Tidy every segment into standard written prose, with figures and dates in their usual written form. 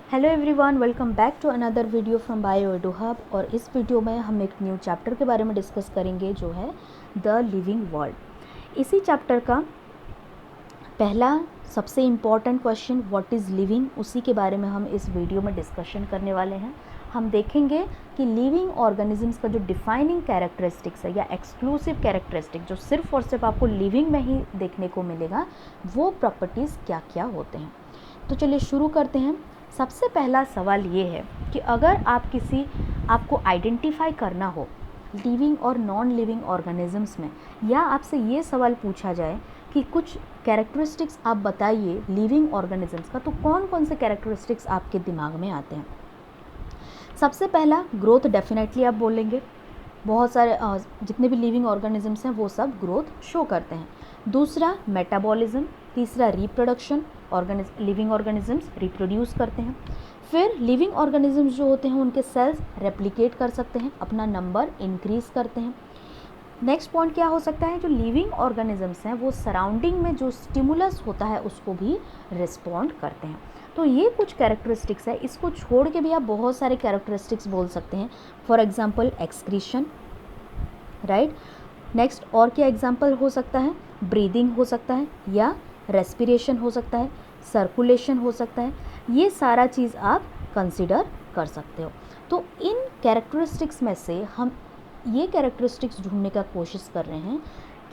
Hello everyone, welcome back to another video from Bio Edu Hub. और इस video में हम एक न्यू चैप्टर के बारे में डिस्कस करेंगे जो है द लिविंग वर्ल्ड। इसी चैप्टर का पहला सबसे important question what is living, उसी के बारे में हम इस वीडियो में डिस्कशन करने वाले हैं। हम देखेंगे कि लिविंग ऑर्गेनिजम्स का जो डिफाइनिंग कैरेक्टरिस्टिक्स है या एक्सक्लूसिव कैरेक्टरिस्टिक जो सिर्फ और सिर्फ आपको लिविंग में ही देखने को मिलेगा, वो प्रॉपर्टीज़ क्या क्या होते हैं। तो चलिए शुरू करते हैं। सबसे पहला सवाल ये है कि अगर आपको आइडेंटिफाई करना हो लिविंग और नॉन लिविंग ऑर्गेनिजम्स में, या आपसे ये सवाल पूछा जाए कि कुछ कैरेक्टरिस्टिक्स आप बताइए लिविंग ऑर्गेनिजम्स का, तो कौन कौन से कैरेक्टरिस्टिक्स आपके दिमाग में आते हैं। सबसे पहला ग्रोथ, डेफिनेटली आप बोलेंगे। बहुत सारे जितने भी लिविंग ऑर्गेनिजम्स हैं वो सब ग्रोथ शो करते हैं। दूसरा मेटाबॉलिज्म, तीसरा रिप्रोडक्शन, लिविंग ऑर्गेनिजम्स रिप्रोड्यूस करते हैं। फिर लिविंग ऑर्गेनिजम्स जो होते हैं उनके सेल्स रेप्लिकेट कर सकते हैं, अपना नंबर इंक्रीज करते हैं। नेक्स्ट पॉइंट क्या हो सकता है, जो लिविंग ऑर्गेनिजम्स हैं वो सराउंडिंग में जो स्टिमुलस होता है उसको भी रिस्पॉन्ड करते हैं। तो ये कुछ कैरेक्टरिस्टिक्स है। इसको छोड़ के भी आप बहुत सारे कैरेक्टरिस्टिक्स बोल सकते हैं। For example excretion, right. Next और क्या एग्जांपल हो सकता है, ब्रीदिंग हो सकता है, या रेस्पिरेशन हो सकता है, सर्कुलेशन हो सकता है। ये सारा चीज़ आप कंसिडर कर सकते हो। तो इन कैरेक्टरिस्टिक्स में से हम ये कैरेक्टरिस्टिक्स ढूंढने का कोशिश कर रहे हैं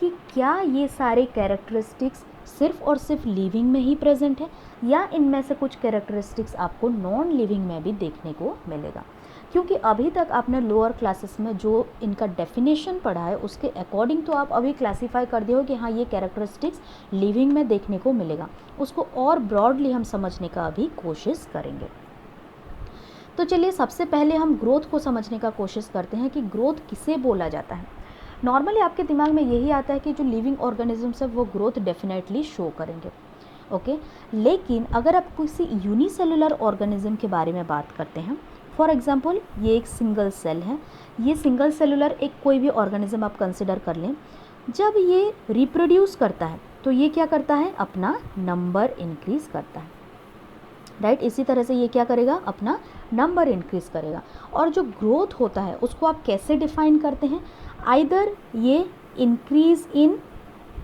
कि क्या ये सारे कैरेक्टरिस्टिक्स सिर्फ और सिर्फ लिविंग में ही प्रेजेंट है, या इनमें से कुछ कैरेक्टरिस्टिक्स आपको नॉन लिविंग में भी देखने को मिलेगा। क्योंकि अभी तक आपने लोअर क्लासेस में जो इनका डेफिनेशन पढ़ा है उसके अकॉर्डिंग तो आप अभी क्लासीफाई कर दिए हो कि हाँ ये कैरेक्टरिस्टिक्स लिविंग में देखने को मिलेगा। उसको और ब्रॉडली हम समझने का अभी कोशिश करेंगे। तो चलिए सबसे पहले हम ग्रोथ को समझने का कोशिश करते हैं कि ग्रोथ किसे बोला जाता है। नॉर्मली आपके दिमाग में यही आता है कि जो लिविंग ऑर्गेनिजम्स है वो ग्रोथ डेफिनेटली शो करेंगे, ओके। लेकिन अगर आप किसी यूनिसेलुलर ऑर्गेनिज्म के बारे में बात करते हैं, फॉर एग्जांपल ये एक सिंगल सेल है, ये सिंगल सेलुलर एक कोई भी ऑर्गेनिज्म आप कंसिडर कर लें। जब ये रिप्रोड्यूस करता है तो ये क्या करता है, अपना नंबर इंक्रीज करता है, राइट। इसी तरह से ये क्या करेगा, अपना नंबर इंक्रीज करेगा। और जो ग्रोथ होता है उसको आप कैसे डिफाइन करते हैं, आइदर ये इंक्रीज इन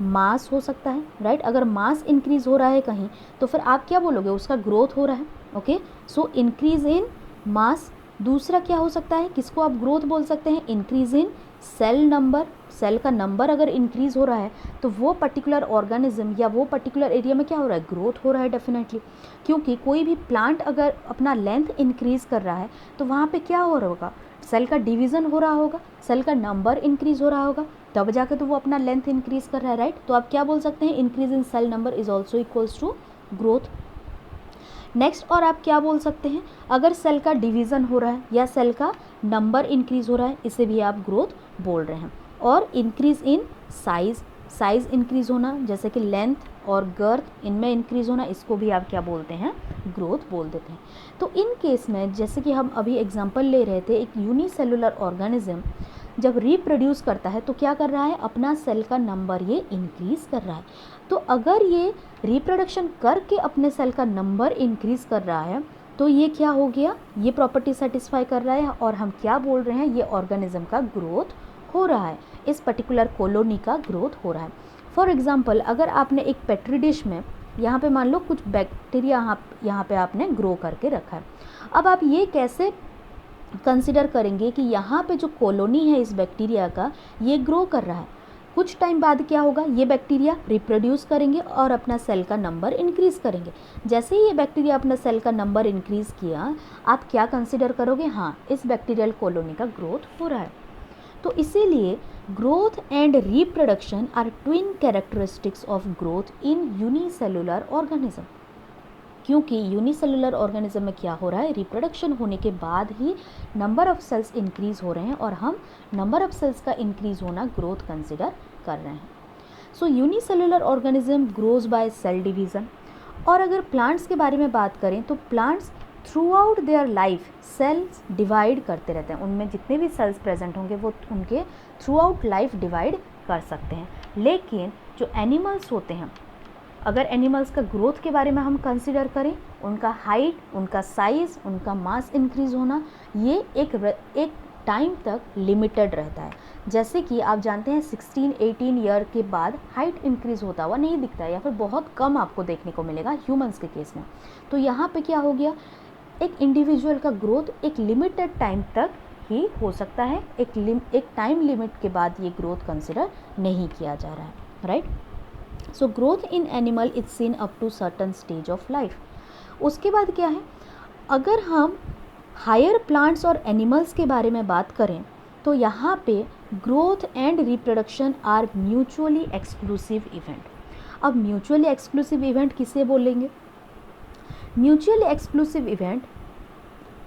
मास हो सकता है, राइट। अगर मास इंक्रीज हो रहा है कहीं तो फिर आप क्या बोलोगे, उसका ग्रोथ हो रहा है, ओके। सो इंक्रीज इन मास। दूसरा क्या हो सकता है, किसको आप ग्रोथ बोल सकते हैं, increase in cell number. Sale का नंबर अगर इंक्रीज हो रहा है तो वो पर्टिकुलर ऑर्गेनिज्म या वो पर्टिकुलर एरिया में क्या हो रहा है, ग्रोथ हो रहा है डेफिनेटली। क्योंकि कोई भी प्लांट अगर अपना लेंथ इंक्रीज कर रहा है तो वहाँ पे क्या हो रहा होगा, सेल का डिवीज़न हो रहा होगा, सेल का नंबर इंक्रीज हो रहा होगा, तब जाकर तो वो अपना लेंथ इंक्रीज कर रहा है, राइट। तो आप क्या बोल सकते हैं, increase in cell number is also equals to growth. Next और आप क्या बोल सकते हैं, अगर सेल का डिवीज़न हो रहा है या सेल का नंबर इंक्रीज हो रहा है, इसे भी आप ग्रोथ बोल रहे हैं। और increase in size, size increase होना, जैसे कि लेंथ और गर्थ इनमें इंक्रीज होना, इसको भी आप क्या बोलते हैं, ग्रोथ बोल देते हैं। तो इन केस में जैसे कि हम अभी एग्जांपल ले रहे थे, एक यूनिसेलुलर ऑर्गेनिज्म जब रिप्रोड्यूस करता है तो क्या कर रहा है, अपना सेल का नंबर ये इंक्रीज कर रहा है। तो अगर ये रिप्रोडक्शन करके अपने सेल का नंबर इंक्रीज कर रहा है तो ये क्या हो गया, ये प्रॉपर्टी सेटिस्फाई कर रहा है, और हम क्या बोल रहे हैं, ये ऑर्गेनिज्म का ग्रोथ हो रहा है, इस पर्टिकुलर कॉलोनी का ग्रोथ हो रहा है। फॉर एग्जांपल अगर आपने एक पेट्री डिश में यहाँ पे मान लो कुछ बैक्टीरिया यहाँ पे आपने ग्रो करके रखा है। अब आप ये कैसे कंसिडर करेंगे कि यहाँ पे जो कॉलोनी है इस बैक्टीरिया का ये ग्रो कर रहा है। कुछ टाइम बाद क्या होगा, ये बैक्टीरिया रिप्रोड्यूस करेंगे और अपना सेल का नंबर इंक्रीज करेंगे। जैसे ही ये बैक्टीरिया अपना सेल का नंबर इंक्रीज किया, आप क्या कंसिडर करोगे, हाँ इस बैक्टीरियल कॉलोनी का ग्रोथ हो रहा है। तो इसीलिए growth and reproduction are twin characteristics of growth in unicellular organism. क्योंकि यूनिसेलुलर ऑर्गेनिज्म में क्या हो रहा है, रिप्रोडक्शन होने के बाद ही नंबर ऑफ सेल्स इंक्रीज हो रहे हैं, और हम नंबर ऑफ सेल्स का इंक्रीज होना ग्रोथ कंसिडर कर रहे हैं। So unicellular organism grows by cell division. और अगर प्लांट्स के बारे में बात करें तो plants throughout their life sales divide करते रहते हैं, उनमें जितने भी सेल्स प्रेजेंट होंगे वो उनके थ्रू आउट लाइफ डिवाइड कर सकते हैं। लेकिन जो एनिमल्स होते हैं अगर एनिमल्स का ग्रोथ के बारे में हम कंसिडर करें, उनका हाइट, उनका साइज़, उनका मास इंक्रीज़ होना, ये एक टाइम तक लिमिटेड रहता है। जैसे कि आप जानते हैं 16-18 ईयर के बाद हाइट इंक्रीज़ होता हुआ नहीं दिखता है, या फिर बहुत कम आपको देखने को मिलेगा ह्यूमंस के केस में। तो यहाँ पे क्या हो गया, एक इंडिविजुअल का ग्रोथ एक लिमिटेड टाइम तक ही हो सकता है, एक टाइम लिमिट के बाद ये ग्रोथ कंसिडर नहीं किया जा रहा है, right. So growth in animal is seen up to certain stage of life. उसके बाद क्या है, अगर हम हायर प्लांट्स और एनिमल्स के बारे में बात करें तो यहाँ पे growth and reproduction are mutually exclusive event. अब म्यूचुअली एक्सक्लूसिव इवेंट किसे बोलेंगे? म्यूचुअली एक्सक्लूसिव इवेंट,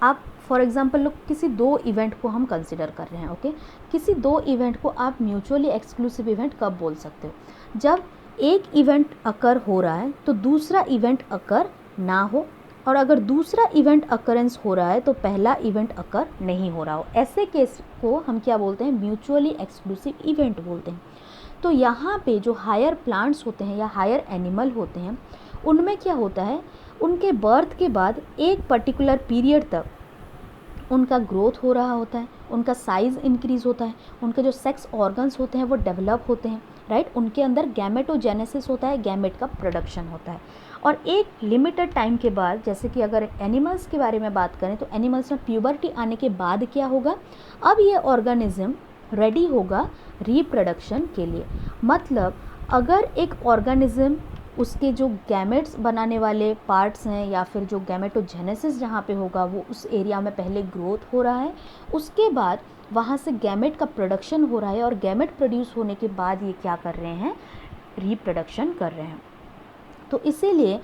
आप फॉर एग्जांपल लोग किसी दो इवेंट को हम कंसिडर कर रहे हैं, ओके। किसी दो इवेंट को आप म्यूचुअली एक्सक्लूसिव इवेंट कब बोल सकते हो? जब एक इवेंट अकर हो रहा है तो दूसरा इवेंट अकर ना हो, और अगर दूसरा इवेंट अकरेंस हो रहा है तो पहला इवेंट अकर नहीं हो रहा हो। ऐसे केस को हम क्या बोलते हैं? म्यूचुअली एक्सक्लूसिव इवेंट बोलते हैं। तो यहाँ पे जो हायर प्लांट्स होते हैं या हायर एनिमल होते हैं, उनमें क्या होता है, उनके बर्थ के बाद एक पर्टिकुलर पीरियड तक उनका ग्रोथ हो रहा होता है, उनका साइज़ इंक्रीज़ होता है, उनके जो सेक्स ऑर्गन्स होते हैं वो डेवलप होते हैं, राइट। उनके अंदर गैमेटोजेनेसिस होता है, गैमेट का प्रोडक्शन होता है। और एक लिमिटेड टाइम के बाद, जैसे कि अगर एनिमल्स के बारे में बात करें तो एनिमल्स में प्यूबर्टी आने के बाद क्या होगा, अब ये ऑर्गेनिज्म रेडी होगा रिप्रोडक्शन के लिए। मतलब अगर एक ऑर्गेनिज्म, उसके जो गैमेट्स बनाने वाले पार्ट्स हैं या फिर जो गैमेटोजेनेसिस जहाँ पे होगा वो उस एरिया में पहले ग्रोथ हो रहा है, उसके बाद वहाँ से गैमेट का प्रोडक्शन हो रहा है, और गैमेट प्रोड्यूस होने के बाद ये क्या कर रहे हैं? रिप्रोडक्शन कर रहे हैं। तो इसीलिए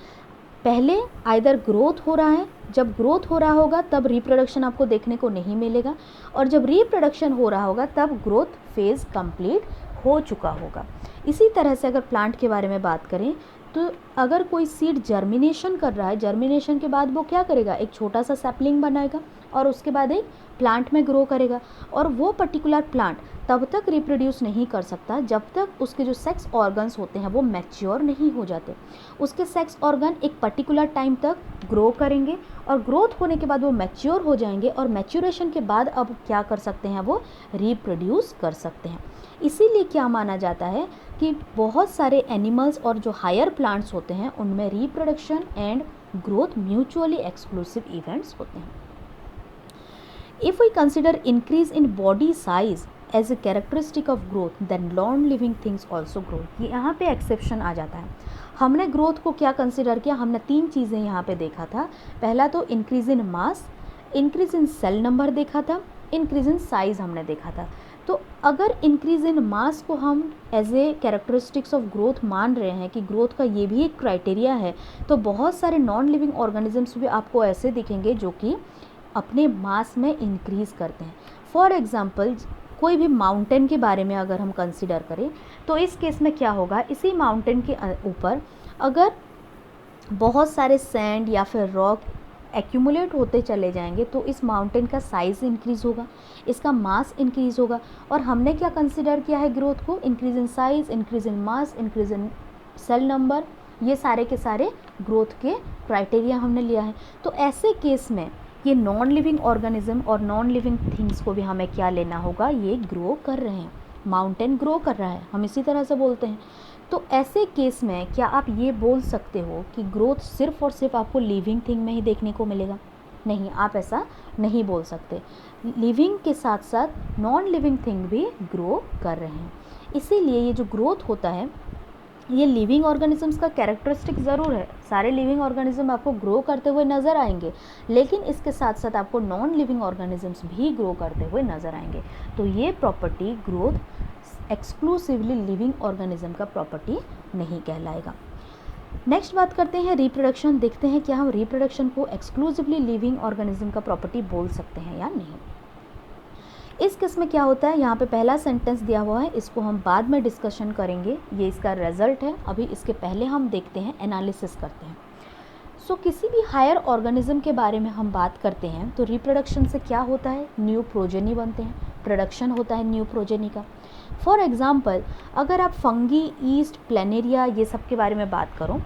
पहले आइदर ग्रोथ हो रहा है, जब ग्रोथ हो रहा होगा तब रिप्रोडक्शन आपको देखने को नहीं मिलेगा, और जब रिप्रोडक्शन हो रहा होगा तब ग्रोथ फेज़ कंप्लीट हो चुका होगा। इसी तरह से अगर प्लांट के बारे में बात करें तो अगर कोई सीड जर्मिनेशन कर रहा है, जर्मिनेशन के बाद वो क्या करेगा? एक छोटा सा सैपलिंग बनाएगा और उसके बाद एक प्लांट में ग्रो करेगा, और वो पर्टिकुलर प्लांट तब तक रिप्रोड्यूस नहीं कर सकता जब तक उसके जो सेक्स ऑर्गन्स होते हैं वो मैच्योर नहीं हो जाते। उसके सेक्स ऑर्गन एक पर्टिकुलर टाइम तक ग्रो करेंगे, और ग्रोथ होने के बाद वो मैच्योर हो जाएंगे, और मैच्योरेशन के बाद अब क्या कर सकते हैं? वो रिप्रोड्यूस कर सकते हैं। इसीलिए क्या माना जाता है कि बहुत सारे एनिमल्स और जो हायर प्लांट्स होते हैं उनमें reproduction and growth mutually exclusive events होते हैं। If we consider increase in body size as a characteristic of growth, then non living things also grow. ये यहाँ पे एक्सेप्शन आ जाता है। हमने ग्रोथ को क्या कंसिडर किया? हमने तीन चीज़ें यहाँ पे देखा था। पहला तो increase in mass, increase in cell number देखा था, इंक्रीज इन साइज़ हमने देखा था। तो अगर इंक्रीज इन मास को हम as a characteristics of growth मान रहे हैं कि ग्रोथ का ये भी एक क्राइटेरिया है, तो बहुत सारे नॉन लिविंग ऑर्गेनिजम्स भी आपको ऐसे दिखेंगे जो कि अपने मास में इंक्रीज़ करते हैं। फॉर एग्जांपल कोई भी माउंटेन के बारे में अगर हम कंसिडर करें तो इस केस में क्या होगा, इसी माउंटेन के ऊपर अगर बहुत सारे सैंड या फिर रॉक एक्यूमुलेट होते चले जाएंगे तो इस माउंटेन का साइज़ इंक्रीज़ होगा, इसका मास इंक्रीज़ होगा। और हमने क्या कंसिडर किया है ग्रोथ को? Increase in size, increase in mass, increase in cell number, ये सारे के सारे ग्रोथ के क्राइटेरिया हमने लिया है। तो ऐसे केस में ये नॉन लिविंग ऑर्गेनिज्म और नॉन लिविंग थिंग्स को भी हमें क्या लेना होगा? ये ग्रो कर रहे हैं, माउंटेन ग्रो कर रहा है, हम इसी तरह से बोलते हैं। तो ऐसे केस में क्या आप ये बोल सकते हो कि ग्रोथ सिर्फ और सिर्फ आपको लिविंग थिंग में ही देखने को मिलेगा? नहीं, आप ऐसा नहीं बोल सकते। लिविंग के साथ साथ नॉन लिविंग थिंग भी ग्रो कर रहे हैं। इसीलिए ये जो ग्रोथ होता है ये लिविंग ऑर्गेनिजम्स का कैरेक्टरिस्टिक ज़रूर है। सारे लिविंग ऑर्गेनिज्म आपको ग्रो करते हुए नज़र आएंगे, लेकिन इसके साथ साथ आपको नॉन लिविंग ऑर्गेनिजम्स भी ग्रो करते हुए नज़र आएंगे। तो ये property growth exclusively living organism का प्रॉपर्टी नहीं कहलाएगा। नेक्स्ट बात करते हैं रिप्रोडक्शन। देखते हैं क्या हम रिप्रोडक्शन को एक्सक्लूसिवली लिविंग ऑर्गेनिज्म का प्रॉपर्टी बोल सकते हैं या नहीं। इस केस में क्या होता है, यहाँ पे पहला सेंटेंस दिया हुआ है, इसको हम बाद में डिस्कशन करेंगे, ये इसका रिजल्ट है। अभी इसके पहले हम देखते हैं, एनालिसिस करते हैं। सो किसी भी हायर ऑर्गेनिज्म के बारे में हम बात करते हैं तो रिप्रोडक्शन से क्या होता है? न्यू प्रोजेनी बनते हैं, प्रोडक्शन होता है न्यू प्रोजेनी का। फॉर एग्ज़ाम्पल अगर आप फंगी, ईस्ट, प्लेनेरिया ये सब के बारे में बात करो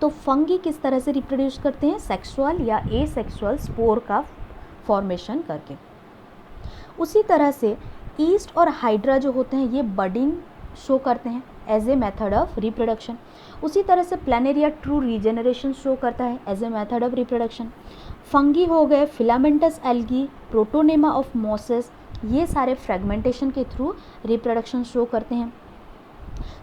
तो फंगी किस तरह से रिप्रोड्यूस करते हैं, सेक्सुअल या एसेक्सुअल स्पोर का फॉर्मेशन करके। उसी तरह से ईस्ट और हाइड्रा जो होते हैं ये बडिंग शो करते हैं as a method of reproduction. उसी तरह से प्लेनेरिया ट्रू रीजेनरेशन शो करता है as a method of reproduction. Fungi हो गए filamentous algae, protonema of mosses, ये सारे फ्रेगमेंटेशन के थ्रू रिप्रोडक्शन शो करते हैं।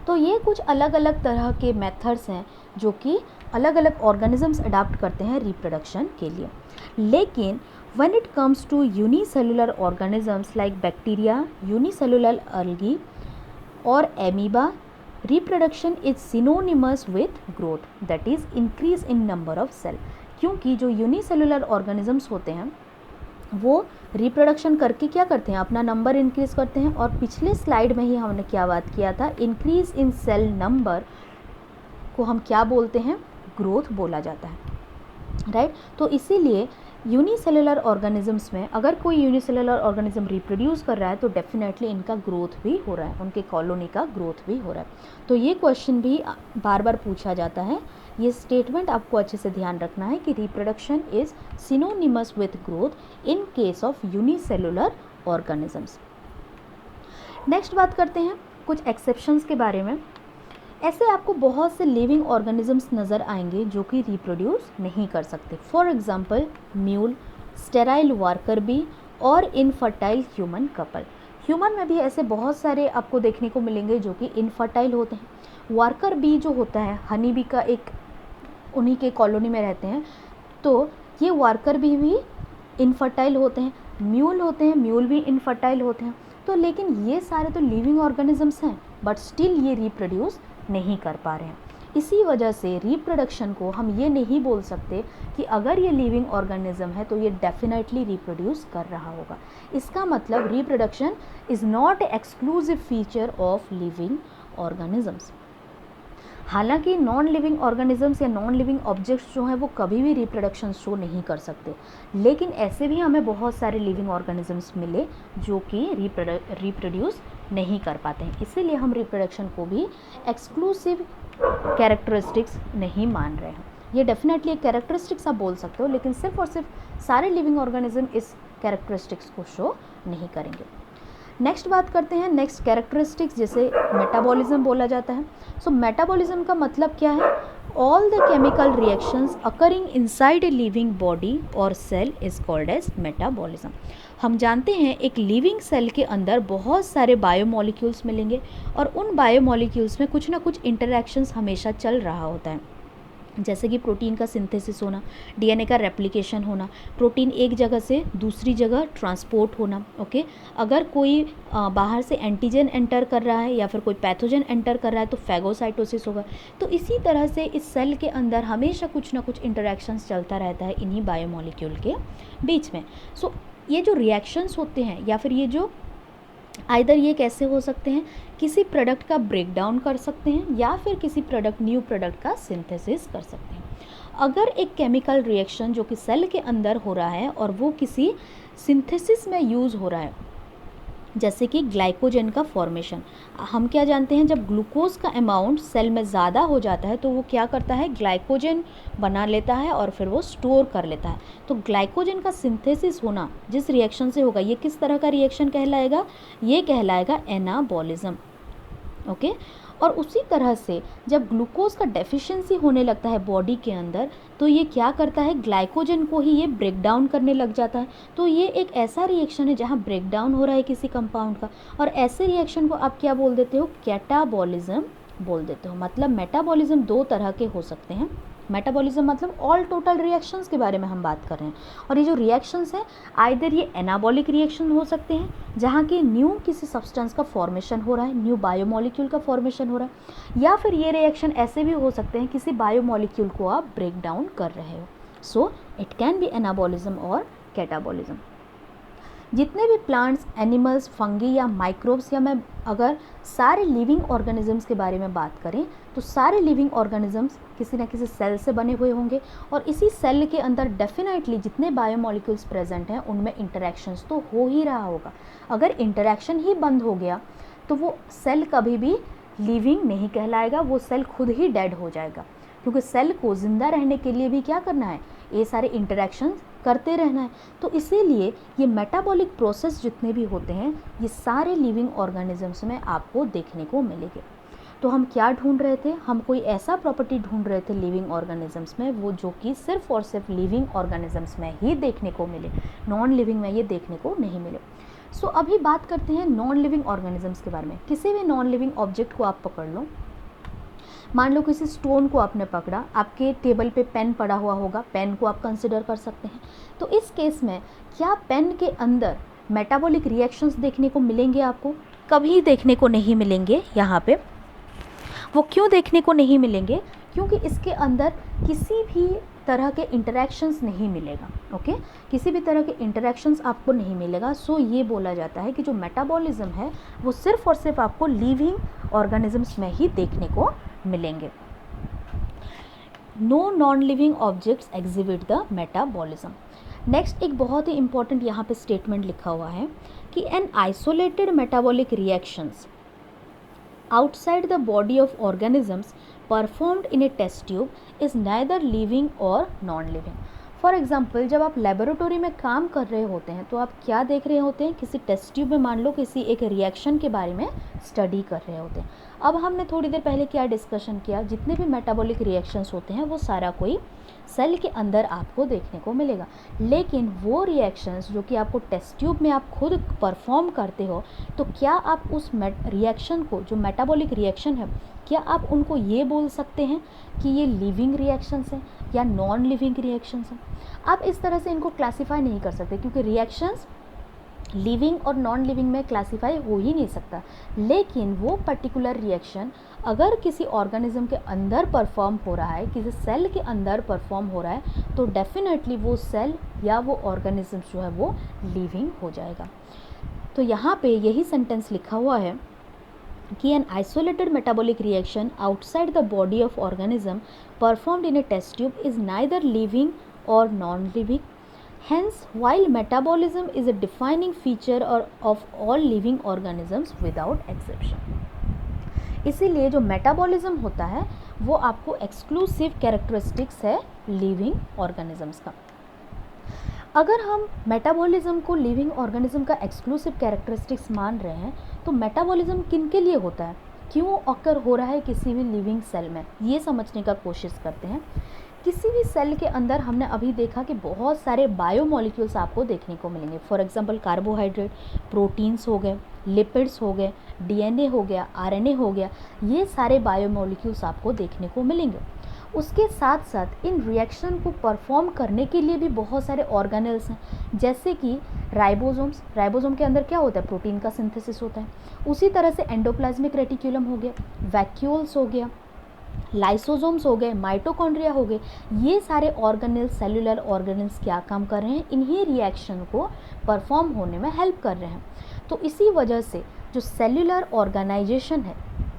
तो ये कुछ अलग अलग तरह के मेथड्स हैं जो कि अलग अलग ऑर्गेनिजम्स अडाप्ट करते हैं रिप्रोडक्शन के लिए। लेकिन when it comes to unicellular organisms like bacteria, unicellular algae or amoeba, reproduction is synonymous with growth, that is increase in number of cell। क्योंकि जो यूनिसेलुलर ऑर्गेनिजम्स होते हैं वो रिप्रोडक्शन करके क्या करते हैं, अपना नंबर इंक्रीज करते हैं। और पिछले स्लाइड में ही हमने क्या बात किया था, इंक्रीज इन सेल नंबर को हम क्या बोलते हैं, ग्रोथ बोला जाता है, राइट। तो इसीलिए यूनिसेलुलर ऑर्गेनिजम्स में अगर कोई यूनिसेलुलर ऑर्गेनिज्म रिप्रोड्यूस कर रहा है तो डेफिनेटली इनका ग्रोथ भी हो रहा है, उनके कॉलोनी का ग्रोथ भी हो रहा है। तो ये क्वेश्चन भी बार बार पूछा जाता है। ये स्टेटमेंट आपको अच्छे से ध्यान रखना है कि reproduction is synonymous with growth in case of unicellular organisms. Next बात करते हैं कुछ एक्सेप्शंस के बारे में। ऐसे आपको बहुत से लिविंग ऑर्गेनिजम्स नज़र आएंगे जो कि रिप्रोड्यूस नहीं कर सकते। For example mule, sterile worker bee और इनफर्टाइल ह्यूमन कपल। ह्यूमन में भी ऐसे बहुत सारे आपको देखने को मिलेंगे जो कि इनफर्टाइल होते हैं। वर्कर बी जो होता है हनी बी का एक उन्हीं के कॉलोनी में रहते हैं, तो ये वर्कर बी भी इनफर्टाइल होते हैं। म्यूल होते हैं, म्यूल भी इनफर्टाइल होते हैं। तो लेकिन ये सारे तो लिविंग ऑर्गेनिजम्स हैं बट स्टिल ये रिप्रोड्यूस नहीं कर पा रहे हैं। इसी वजह से रिप्रोडक्शन को हम ये नहीं बोल सकते कि अगर ये लिविंग ऑर्गेनिज्म है तो ये डेफिनेटली रिप्रोड्यूस कर रहा होगा। इसका मतलब reproduction is not exclusive feature of living organisms. हालांकि नॉन लिविंग ऑर्गेनिजम्स या नॉन लिविंग ऑब्जेक्ट्स जो हैं वो कभी भी रिप्रोडक्शन शो नहीं कर सकते, लेकिन ऐसे भी हमें बहुत सारे लिविंग ऑर्गेनिजम्स मिले जो कि रिप्रोड्यूस नहीं कर पाते हैं। इसीलिए हम रिप्रोडक्शन को भी एक्सक्लूसिव कैरेक्टरिस्टिक्स नहीं मान रहे हैं। ये डेफिनेटली एक कैरेक्टरिस्टिक्स आप बोल सकते हो, लेकिन सिर्फ और सिर्फ सारे लिविंग ऑर्गेनिज्म इस कैरेक्टरिस्टिक्स को शो नहीं करेंगे। नेक्स्ट बात करते हैं नेक्स्ट कैरेक्टरिस्टिक्स, जैसे मेटाबॉलिज्म बोला जाता है। सो मेटाबॉलिज्म का मतलब क्या है, all the chemical reactions occurring inside a living body और cell is called as metabolism. हम जानते हैं एक लिविंग सेल के अंदर बहुत सारे बायोमॉलिक्यूल्स मिलेंगे और उन बायोमॉलिक्यूल्स में कुछ ना कुछ इंटरैक्शंस हमेशा चल रहा होता है, जैसे कि प्रोटीन का सिंथेसिस होना, डीएनए का रेप्लिकेशन होना, प्रोटीन एक जगह से दूसरी जगह ट्रांसपोर्ट होना। ओके, अगर कोई बाहर से एंटीजन एंटर कर रहा है या फिर कोई पैथोजन एंटर कर रहा है तो फैगोसाइटोसिस होगा। तो इसी तरह से इस सेल के अंदर हमेशा कुछ ना कुछ इंटरैक्शंस चलता रहता है इन्हीं बायोमॉलिक्यूल के बीच में। सो ये जो रिएक्शंस होते हैं या फिर ये जो आइदर ये कैसे हो सकते हैं, किसी प्रोडक्ट का ब्रेक डाउन कर सकते हैं या फिर किसी न्यू प्रोडक्ट का सिंथेसिस कर सकते हैं। अगर एक केमिकल रिएक्शन जो कि सेल के अंदर हो रहा है और वो किसी सिंथेसिस में यूज़ हो रहा है, जैसे कि ग्लाइकोजन का फॉर्मेशन, हम क्या जानते हैं जब ग्लूकोज का अमाउंट सेल में ज़्यादा हो जाता है तो वो क्या करता है, ग्लाइकोजन बना लेता है और फिर वो स्टोर कर लेता है। तो ग्लाइकोजन का सिंथेसिस होना जिस रिएक्शन से होगा, ये किस तरह का रिएक्शन कहलाएगा, ये कहलाएगा एनाबॉलिज्म। ओके, और उसी तरह से जब ग्लूकोज का डेफिशिएंसी होने लगता है बॉडी के अंदर तो ये क्या करता है, ग्लाइकोजन को ही ये ब्रेक डाउन करने लग जाता है। तो ये एक ऐसा रिएक्शन है जहाँ ब्रेक डाउन हो रहा है किसी कंपाउंड का, और ऐसे रिएक्शन को आप क्या बोल देते हो, कैटाबॉलिज्म बोल देते हो। मतलब मेटाबॉलिज्म दो तरह के हो सकते हैं। मेटाबॉलिज्म मतलब ऑल टोटल रिएक्शंस के बारे में हम बात कर रहे हैं, और ये जो रिएक्शंस हैं आइदर ये एनाबॉलिक रिएक्शन हो सकते हैं जहाँ की न्यू किसी सब्सटेंस का फॉर्मेशन हो रहा है, न्यू बायोमॉलिक्यूल का फॉर्मेशन हो रहा है, या फिर ये रिएक्शन ऐसे भी हो सकते हैं किसी बायोमॉलिक्यूल को आप ब्रेक डाउन कर रहे हो। So it can be anabolism और कैटाबॉलिज्म। जितने भी प्लांट्स, एनिमल्स, फंगी या माइक्रोब्स, या मैं अगर सारे लिविंग ऑर्गेनिजम्स के बारे में बात करें तो सारे लिविंग ऑर्गेनिजम्स किसी न किसी सेल से बने हुए होंगे, और इसी सेल के अंदर डेफिनेटली जितने बायोमॉलिक्यूल्स प्रेजेंट हैं उनमें इंटरैक्शंस तो हो ही रहा होगा। अगर इंटरैक्शन ही बंद हो गया तो वो सेल कभी भी लिविंग नहीं कहलाएगा, वो सेल खुद ही डेड हो जाएगा, क्योंकि सेल को ज़िंदा रहने के लिए भी क्या करना है, ये सारे इंटरेक्शन करते रहना है। तो इसीलिए ये मेटाबॉलिक प्रोसेस जितने भी होते हैं ये सारे लिविंग ऑर्गेनिजम्स में आपको देखने को मिलेंगे। तो हम क्या ढूंढ रहे थे, हम कोई ऐसा प्रॉपर्टी ढूंढ रहे थे लिविंग ऑर्गेनिजम्स में वो जो कि सिर्फ और सिर्फ लिविंग ऑर्गेनिजम्स में ही देखने को मिले, नॉन लिविंग में ये देखने को नहीं मिले। सो अभी बात करते हैं नॉन लिविंग ऑर्गेनिजम्स के बारे में। किसी भी नॉन लिविंग ऑब्जेक्ट को आप पकड़ लो, मान लो किसी स्टोन को आपने पकड़ा, आपके टेबल पे पेन पड़ा हुआ होगा, पेन को आप कंसिडर कर सकते हैं। तो इस केस में क्या पेन के अंदर मेटाबॉलिक रिएक्शंस देखने को मिलेंगे आपको? कभी देखने को नहीं मिलेंगे यहाँ पे। वो क्यों देखने को नहीं मिलेंगे? क्योंकि इसके अंदर किसी भी तरह के इंटरेक्शंस नहीं मिलेगा। ओके, किसी भी तरह के इंटरेक्शंस आपको नहीं मिलेगा। सो ये बोला जाता है कि जो मेटाबॉलिज्म है वो सिर्फ और सिर्फ आपको लिविंग ऑर्गेनिजम्स में ही देखने को मिलेंगे। No non living objects exhibit the metabolism. Next एक बहुत ही इंपॉर्टेंट यहाँ पे स्टेटमेंट लिखा हुआ है कि an isolated metabolic reactions outside the body of organisms performed in a test tube is neither living or non-living. For example जब आप लेबोरेटरी में काम कर रहे होते हैं तो आप क्या देख रहे होते हैं, किसी टेस्ट ट्यूब में मान लो किसी एक रिएक्शन के बारे में स्टडी कर रहे होते हैं। अब हमने थोड़ी देर पहले क्या डिस्कशन किया, जितने भी मेटाबॉलिक रिएक्शंस होते हैं वो सारा कोई सेल के अंदर आपको देखने को मिलेगा, लेकिन वो रिएक्शंस जो कि आपको टेस्ट ट्यूब में आप खुद परफॉर्म करते हो, तो क्या आप उस रिएक्शन को, जो मेटाबॉलिक रिएक्शन है, क्या आप उनको ये बोल सकते हैं कि ये लिविंग रिएक्शंस हैं या नॉन लिविंग रिएक्शंस हैं? आप इस तरह से इनको क्लासीफाई नहीं कर सकते, क्योंकि रिएक्शंस लिविंग और नॉन लिविंग में क्लासीफाई हो ही नहीं सकता। लेकिन वो पर्टिकुलर रिएक्शन अगर किसी ऑर्गेनिज्म के अंदर परफॉर्म हो रहा है, किसी सेल के अंदर परफॉर्म हो रहा है, तो डेफिनेटली वो सेल या वो ऑर्गेनिज्म जो है वो लिविंग हो जाएगा। तो यहाँ पे यही सेंटेंस लिखा हुआ है कि an isolated metabolic reaction outside the body of organism performed in a test tube is neither living or non-living. Hence, while metabolism is a defining feature of all living organisms without exception. इसीलिए जो metabolism होता है वो आपको exclusive characteristics है living organisms का। अगर हम मेटाबॉलिज्म को लिविंग ऑर्गेनिज्म का एक्सक्लूसिव कैरेक्टरिस्टिक्स मान रहे हैं, तो मेटाबॉलिज्म किन के लिए होता है, क्यों ऑकर हो रहा है किसी भी लिविंग सेल में, ये समझने का कोशिश करते हैं। किसी भी सेल के अंदर हमने अभी देखा कि बहुत सारे बायोमॉलिक्यूल्स आपको देखने को मिलेंगे। फॉर एग्जांपल कार्बोहाइड्रेट, प्रोटीन्स हो गए, लिपिड्स हो गए, डीएनए हो गया, आरएनए हो गया, ये सारे बायोमॉलिक्यूल्स आपको देखने को मिलेंगे। उसके साथ साथ इन रिएक्शन को परफॉर्म करने के लिए भी बहुत सारे ऑर्गेनेल्स हैं, जैसे कि राइबोसोम्स। राइबोसोम के अंदर क्या होता है, प्रोटीन का सिंथेसिस होता है। उसी तरह से एंडोप्लाज्मिक रेटिक्यूलम हो गया, वैक्यूल्स हो गया, लाइसोसोम्स हो गए, माइटोकॉन्ड्रिया हो गए। ये सारे ऑर्गेनेल्स, सेलुलर ऑर्गेनेल्स क्या काम कर रहे हैं, इन्हीं रिएक्शन को परफॉर्म होने में हेल्प कर रहे हैं। तो इसी वजह से जो सेलुलर ऑर्गेनाइजेशन है,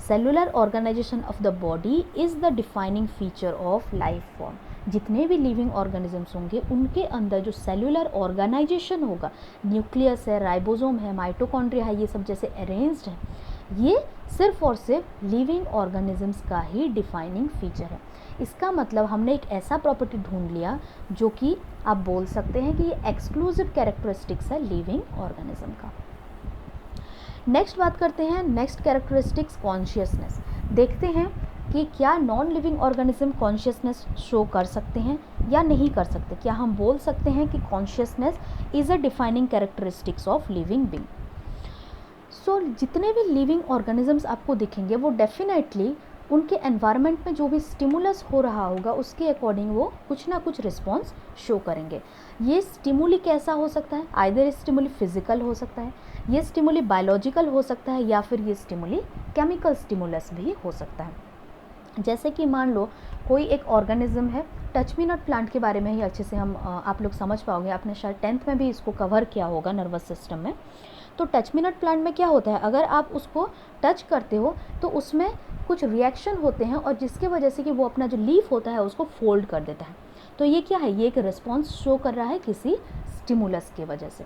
cellular organisation of the body is the defining feature of life form. जितने भी लिविंग ऑर्गेनिजम्स होंगे उनके अंदर जो सेलुलर ऑर्गेनाइजेशन होगा, न्यूक्लियस है, राइबोसोम है, माइटोकॉन्ड्रिया है, ये सब जैसे अरेंज्ड है, ये सिर्फ और सिर्फ लिविंग ऑर्गेनिजम्स का ही डिफाइनिंग फीचर है। इसका मतलब हमने एक ऐसा प्रॉपर्टी ढूंढ लिया जो कि आप बोल सकते हैं कि ये एक्सक्लूसिव कैरेक्टरिस्टिक्स है लिविंग ऑर्गेनिज्म का। नेक्स्ट बात करते हैं, नेक्स्ट कैरेक्टरिस्टिक्स कॉन्शियसनेस। देखते हैं कि क्या non living organism consciousness show कर सकते हैं या नहीं कर सकते। क्या हम बोल सकते हैं कि consciousness is a defining characteristics of living being. So जितने भी लिविंग ऑर्गेनिजम्स आपको दिखेंगे वो डेफिनेटली उनके एनवायरनमेंट में जो भी स्टिमुलस हो रहा होगा उसके अकॉर्डिंग वो कुछ ना कुछ रिस्पॉन्स शो करेंगे। ये स्टिमुली कैसा हो सकता है, आइदर स्टिमुली फिजिकल हो सकता है, ये स्टिमुली बायोलॉजिकल हो सकता है, या फिर ये स्टिमुली केमिकल स्टिमुलस भी हो सकता है। जैसे कि मान लो कोई एक ऑर्गेनिज्म है, टच मी नॉट प्लांट के बारे में ही अच्छे से हम आप लोग समझ पाओगे, आपने शायद 10th में भी इसको कवर किया होगा नर्वस सिस्टम में। तो टच मी नॉट प्लांट में क्या होता है, अगर आप उसको टच करते हो तो उसमें कुछ रिएक्शन होते हैं और जिसके वजह से कि वो अपना जो लीफ होता है उसको फोल्ड कर देता है। तो ये क्या है, ये एक रिस्पॉन्स शो कर रहा है किसी स्टिमुलस की वजह से।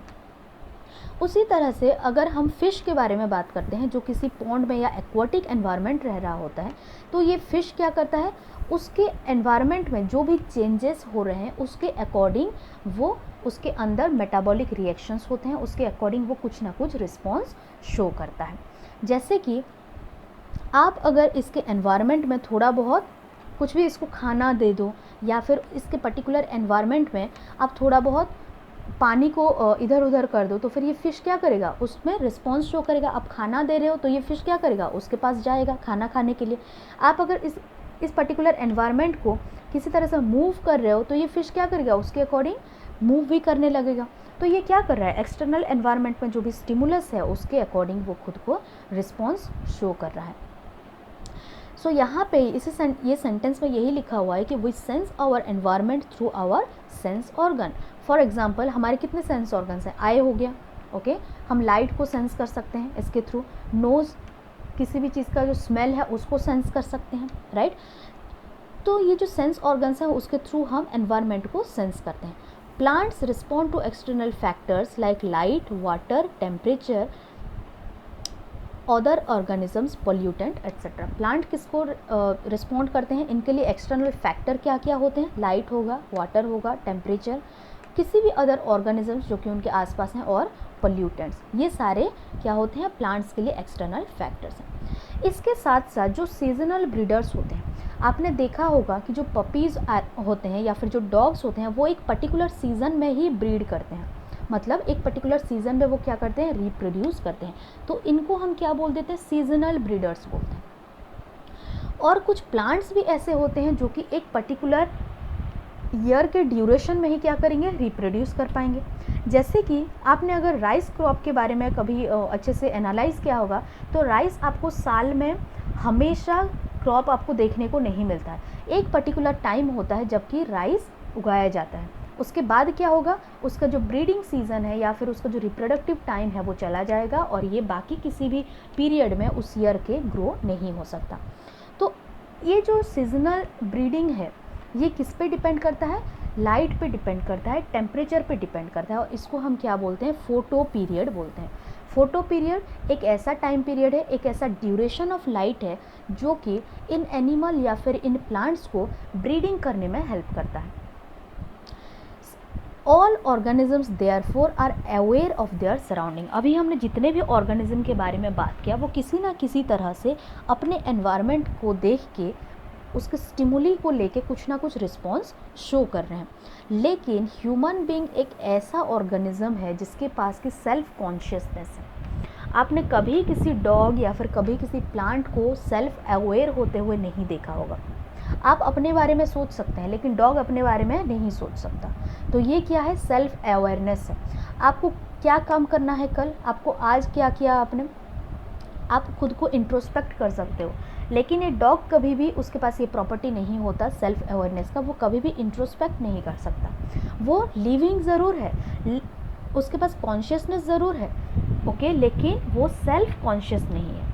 उसी तरह से अगर हम फ़िश के बारे में बात करते हैं जो किसी पॉन्ड में या एक्वाटिक एनवायरनमेंट रह रहा होता है, तो ये फ़िश क्या करता है, उसके एनवायरनमेंट में जो भी चेंजेस हो रहे हैं उसके अकॉर्डिंग वो उसके अंदर मेटाबॉलिक रिएक्शंस होते हैं, उसके अकॉर्डिंग वो कुछ ना कुछ रिस्पॉन्स शो करता है। जैसे कि आप अगर इसके एनवायरनमेंट में थोड़ा बहुत कुछ भी इसको खाना दे दो, या फिर इसके पर्टिकुलर एनवायरनमेंट में आप थोड़ा बहुत पानी को इधर उधर कर दो, तो फिर ये फ़िश क्या करेगा, उसमें रिस्पॉन्स शो करेगा। आप खाना दे रहे हो तो ये फ़िश क्या करेगा, उसके पास जाएगा खाना खाने के लिए। आप अगर इस पर्टिकुलर एनवायरनमेंट को किसी तरह से मूव कर रहे हो तो ये फ़िश क्या करेगा, उसके अकॉर्डिंग मूव भी करने लगेगा। तो ये क्या कर रहा है, एक्सटर्नल एनवायरनमेंट में जो भी स्टिमुलस है उसके अकॉर्डिंग वो खुद को रिस्पॉन्स शो कर रहा है। सो यहाँ पे ये सेंटेंस में यही लिखा हुआ है कि we sense our environment through our sense organ. For example हमारे कितने सेंस ऑर्गन्स हैं, आई हो गया, ओके, हम लाइट को सेंस कर सकते हैं इसके थ्रू, नोज़ किसी भी चीज़ का जो स्मेल है उसको सेंस कर सकते हैं, राइट। तो ये जो सेंस ऑर्गन्स हैं उसके थ्रू हम एनवायरनमेंट को सेंस करते हैं। Plants respond to external factors like light, water, temperature, other organisms, pollutant etcetera. Plant किसको रिस्पॉन्ड करते हैं, इनके लिए एक्सटर्नल फैक्टर क्या क्या होते हैं, लाइट होगा, वाटर होगा, टेम्परेचर, किसी भी अदर ऑर्गेनिजम्स जो कि उनके आसपास हैं, और पोल्यूटेंट्स, ये सारे क्या होते हैं, प्लांट्स के लिए एक्सटर्नल फैक्टर्स हैं। इसके साथ साथ जो सीजनल ब्रीडर्स होते हैं, आपने देखा होगा कि जो पपीज़ होते हैं या फिर जो डॉग्स होते हैं वो एक पर्टिकुलर सीज़न में ही ब्रीड करते हैं, मतलब एक पर्टिकुलर सीज़न में वो क्या करते हैं, रिप्रोड्यूस करते हैं। तो इनको हम क्या बोल देते हैं, सीजनल ब्रीडर्स बोलते हैं। और कुछ प्लांट्स भी ऐसे होते हैं जो कि एक पर्टिकुलर ईयर के ड्यूरेशन में ही क्या करेंगे, रिप्रोड्यूस कर पाएंगे। जैसे कि आपने अगर राइस क्रॉप के बारे में कभी अच्छे से एनालाइज किया होगा, तो राइस आपको साल में हमेशा क्रॉप आपको देखने को नहीं मिलता है। एक पर्टिकुलर टाइम होता है जबकि राइस उगाया जाता है, उसके बाद क्या होगा, उसका जो ब्रीडिंग सीज़न है या फिर उसका जो रिप्रोडक्टिव टाइम है वो चला जाएगा, और ये बाकी किसी भी पीरियड में उस ईयर के ग्रो नहीं हो सकता। तो ये जो सीजनल ब्रीडिंग है ये किस पे डिपेंड करता है, लाइट पे डिपेंड करता है, टेम्परेचर पे डिपेंड करता है, और इसको हम क्या बोलते हैं, फोटो पीरियड बोलते हैं। फोटो पीरियड एक ऐसा टाइम पीरियड है, एक ऐसा ड्यूरेशन ऑफ लाइट है जो कि इन एनिमल या फिर इन प्लांट्स को ब्रीडिंग करने में हेल्प करता है। All organisms therefore are aware of their surrounding. अभी हमने जितने भी ऑर्गेनिज्म के बारे में बात किया वो किसी ना किसी तरह से अपने एनवायरनमेंट को देख के उसके स्टिमुली को लेके कुछ ना कुछ रिस्पॉन्स शो कर रहे हैं। लेकिन ह्यूमन बीइंग एक ऐसा ऑर्गेनिज्म है जिसके पास की सेल्फ कॉन्शियसनेस है। आपने कभी किसी डॉग या फिर कभी किसी प्लांट को सेल्फ अवेयर होते हुए नहीं देखा होगा। आप अपने बारे में सोच सकते हैं लेकिन डॉग अपने बारे में नहीं सोच सकता। तो ये क्या है, सेल्फ अवेयरनेस है। आपको क्या काम करना है कल, आपको आज क्या किया आपने, आप खुद को इंट्रोस्पेक्ट कर सकते हो। लेकिन ये डॉग कभी भी, उसके पास ये प्रॉपर्टी नहीं होता सेल्फ अवेयरनेस का, वो कभी भी इंट्रोस्पेक्ट नहीं कर सकता। वो लिविंग ज़रूर है, उसके पास कॉन्शियसनेस ज़रूर है, ओके, लेकिन वो सेल्फ कॉन्शियस नहीं है।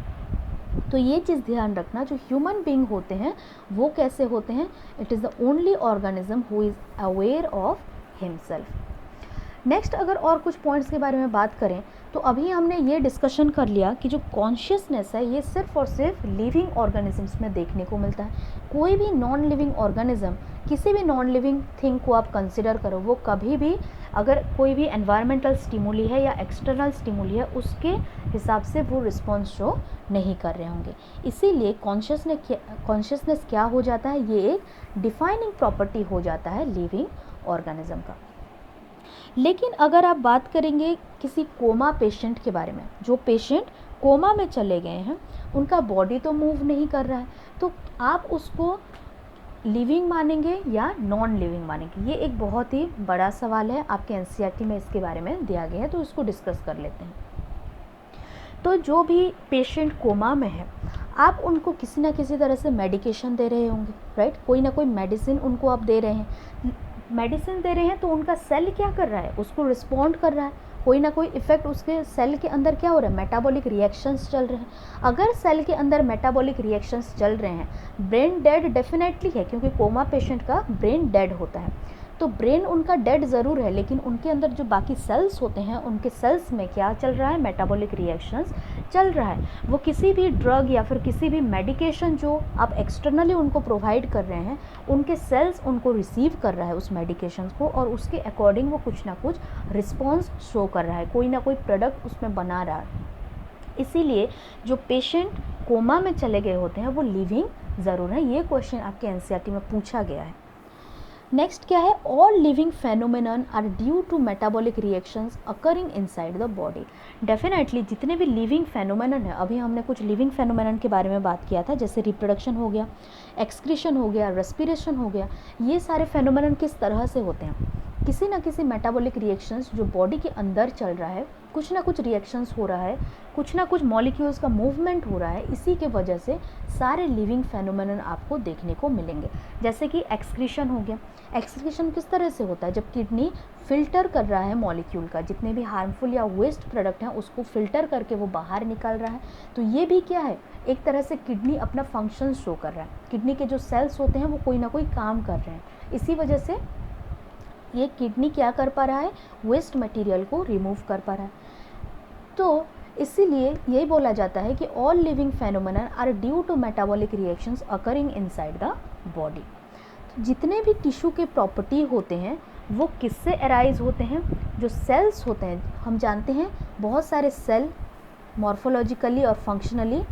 तो ये चीज़ ध्यान रखना, जो ह्यूमन बीइंग होते हैं वो कैसे होते हैं, it is the only organism who is aware of himself. Next अगर और कुछ पॉइंट्स के बारे में बात करें तो अभी हमने ये डिस्कशन कर लिया कि जो कॉन्शियसनेस है ये सिर्फ और सिर्फ लिविंग ऑर्गेनिजम्स में देखने को मिलता है। कोई भी नॉन लिविंग ऑर्गेनिज्म, किसी भी नॉन लिविंग थिंग को आप कंसिडर करो, वो कभी भी अगर कोई भी एनवायरमेंटल स्टिमुली है या एक्सटर्नल स्टिमुली है उसके हिसाब से वो रिस्पॉन्स शो नहीं कर रहे होंगे। इसीलिए कॉन्शियसनेस क्या हो जाता है, ये एक डिफाइनिंग प्रॉपर्टी हो जाता है लिविंग ऑर्गेनिज्म का। लेकिन अगर आप बात करेंगे किसी कोमा पेशेंट के बारे में, जो पेशेंट कोमा में चले गए हैं, उनका बॉडी तो मूव नहीं कर रहा है, तो आप उसको लिविंग मानेंगे या नॉन लिविंग मानेंगे, ये एक बहुत ही बड़ा सवाल है। आपके एनसीईआरटी में इसके बारे में दिया गया है, तो इसको डिस्कस कर लेते हैं। तो जो भी पेशेंट कोमा में है, आप उनको किसी ना किसी तरह से मेडिकेशन दे रहे होंगे, राइट, कोई ना कोई मेडिसिन उनको आप दे रहे हैं। मेडिसिन दे रहे हैं तो उनका सेल क्या कर रहा है, उसको रिस्पॉन्ड कर रहा है, कोई ना कोई इफ़ेक्ट उसके सेल के अंदर क्या हो रहा है, मेटाबॉलिक रिएक्शंस चल रहे हैं। अगर सेल के अंदर मेटाबॉलिक रिएक्शंस चल रहे हैं, ब्रेन डेड डेफिनेटली है, क्योंकि कोमा पेशेंट का ब्रेन डेड होता है। तो ब्रेन उनका डेड ज़रूर है, लेकिन उनके अंदर जो बाकी सेल्स होते हैं, उनके सेल्स में क्या चल रहा है, मेटाबॉलिक रिएक्शंस चल रहा है। वो किसी भी ड्रग या फिर किसी भी मेडिकेशन जो आप एक्सटर्नली उनको प्रोवाइड कर रहे हैं, उनके सेल्स उनको रिसीव कर रहा है उस मेडिकेशन को, और उसके अकॉर्डिंग वो कुछ ना कुछ रिस्पॉन्स शो कर रहा है, कोई ना कोई प्रोडक्ट उसमें बना रहा है। इसीलिए जो पेशेंट कोमा में चले गए होते हैं वो लिविंग ज़रूर है। ये क्वेश्चन आपके एनसीईआरटी में पूछा गया है। नेक्स्ट क्या है, all living phenomenon are due to metabolic reactions occurring inside the body. Definitely जितने भी लिविंग फेनोमेनन है, अभी हमने कुछ लिविंग फेनोमेनन के बारे में बात किया था, जैसे रिप्रोडक्शन हो गया, एक्सक्रीशन हो गया, रेस्पिरेशन हो गया, ये सारे फेनोमेनन किस तरह से होते हैं, किसी ना किसी मेटाबॉलिक रिएक्शंस जो बॉडी के अंदर चल रहा है, कुछ ना कुछ रिएक्शंस हो रहा है, कुछ ना कुछ मॉलिक्यूल्स का मूवमेंट हो रहा है, इसी के वजह से सारे लिविंग फेनोमेनन आपको देखने को मिलेंगे। जैसे कि एक्सक्रीशन हो गया, एक्सक्रीशन किस तरह से होता है, जब किडनी फिल्टर कर रहा है मॉलिक्यूल का, जितने भी हार्मफुल या वेस्ट प्रोडक्ट हैं उसको फिल्टर करके वो बाहर निकाल रहा है। तो ये भी क्या है, एक तरह से किडनी अपना फंक्शन शो कर रहा है, किडनी के जो सेल्स होते हैं वो कोई ना कोई काम कर रहे हैं, इसी वजह से ये किडनी क्या कर पा रहा है, वेस्ट मटेरियल को रिमूव कर पा रहा है। तो इसीलिए यही बोला जाता है कि all living phenomenon are due to metabolic reactions occurring inside the body. जितने भी टिश्यू के प्रॉपर्टी होते हैं वो किससे अराइज होते हैं, जो सेल्स होते हैं, हम जानते हैं बहुत सारे सेल मॉर्फोलॉजिकली और फंक्शनली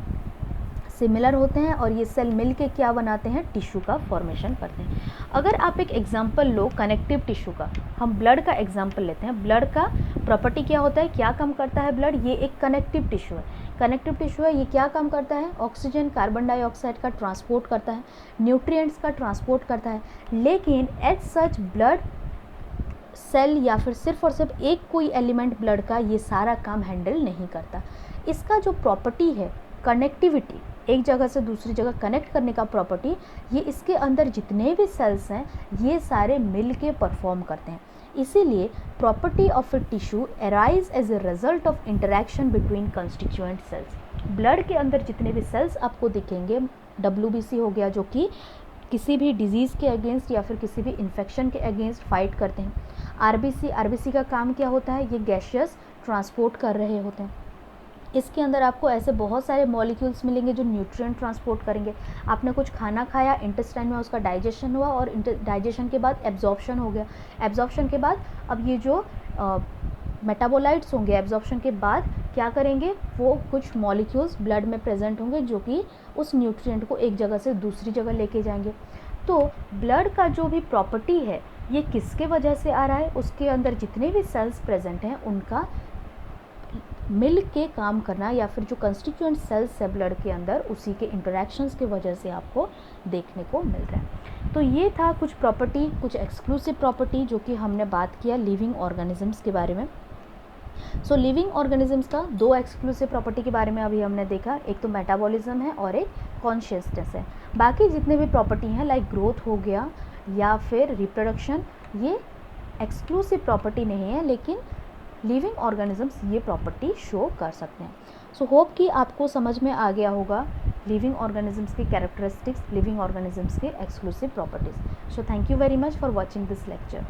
सिमिलर होते हैं, और ये सेल मिल के क्या बनाते हैं, टिश्यू का फॉर्मेशन करते हैं। अगर आप एक एग्जांपल लो कनेक्टिव टिश्यू का, हम ब्लड का एग्जांपल लेते हैं। ब्लड का प्रॉपर्टी क्या होता है, क्या काम करता है ब्लड, ये एक कनेक्टिव टिश्यू है। कनेक्टिव टिश्यू है, ये क्या काम करता है, ऑक्सीजन कार्बन डाइऑक्साइड का ट्रांसपोर्ट करता है, न्यूट्रिएंट्स का ट्रांसपोर्ट करता है। लेकिन एज सच ब्लड सेल या फिर सिर्फ और सिर्फ एक कोई एलिमेंट ब्लड का ये सारा काम हैंडल नहीं करता। इसका जो प्रॉपर्टी है कनेक्टिविटी, एक जगह से दूसरी जगह कनेक्ट करने का प्रॉपर्टी, ये इसके अंदर जितने भी सेल्स हैं ये सारे मिल के परफॉर्म करते हैं। इसीलिए property of a tissue arise as a result of interaction between constituent cells. Blood के अंदर जितने भी सेल्स आपको दिखेंगे, WBC हो गया जो कि किसी भी डिजीज़ के अगेंस्ट या फिर किसी भी इन्फेक्शन के अगेंस्ट फाइट करते हैं। RBC का काम क्या होता है, ये गैशियस ट्रांसपोर्ट कर रहे होते हैं। इसके अंदर आपको ऐसे बहुत सारे मॉलिक्यूल्स मिलेंगे जो न्यूट्रिएंट ट्रांसपोर्ट करेंगे। आपने कुछ खाना खाया, इंटेस्टाइन में उसका डाइजेशन हुआ, और डाइजेशन के बाद एब्जॉर्प्शन हो गया। एब्जॉर्प्शन के बाद अब ये जो मेटाबोलाइट्स होंगे, एब्जॉर्प्शन के बाद क्या करेंगे, वो कुछ मॉलिक्यूल्स ब्लड में प्रेजेंट होंगे जो कि उस न्यूट्रिएंट को एक जगह से दूसरी जगह लेके जाएंगे। तो ब्लड का जो भी प्रॉपर्टी है ये किसके वजह से आ रहा है, उसके अंदर जितने भी सेल्स प्रेजेंट हैं उनका मिल के काम करना, या फिर जो कंस्टिट्यूएंट सेल्स है ब्लड के अंदर उसी के इंटरेक्शंस की वजह से आपको देखने को मिल रहा है। तो ये था कुछ प्रॉपर्टी, कुछ एक्सक्लूसिव प्रॉपर्टी जो कि हमने बात किया लिविंग ऑर्गेनिजम्स के बारे में। सो लिविंग ऑर्गेनिजम्स का दो एक्सक्लूसिव प्रॉपर्टी के बारे में अभी हमने देखा, एक तो मेटाबॉलिज्म है और एक कॉन्शियसनेस है। बाकी जितने भी प्रॉपर्टी हैं लाइक ग्रोथ हो गया या फिर रिप्रोडक्शन, ये एक्सक्लूसिव प्रॉपर्टी नहीं है, लेकिन लिविंग ऑर्गेनिजम्स ये प्रॉपर्टी शो कर सकते हैं। सो होप कि आपको समझ में आ गया होगा लिविंग ऑर्गेनिजम्स की कैरेक्टरिस्टिक्स, लिविंग ऑर्गेनिजम्स के exclusive properties. So thank you very much for watching this lecture.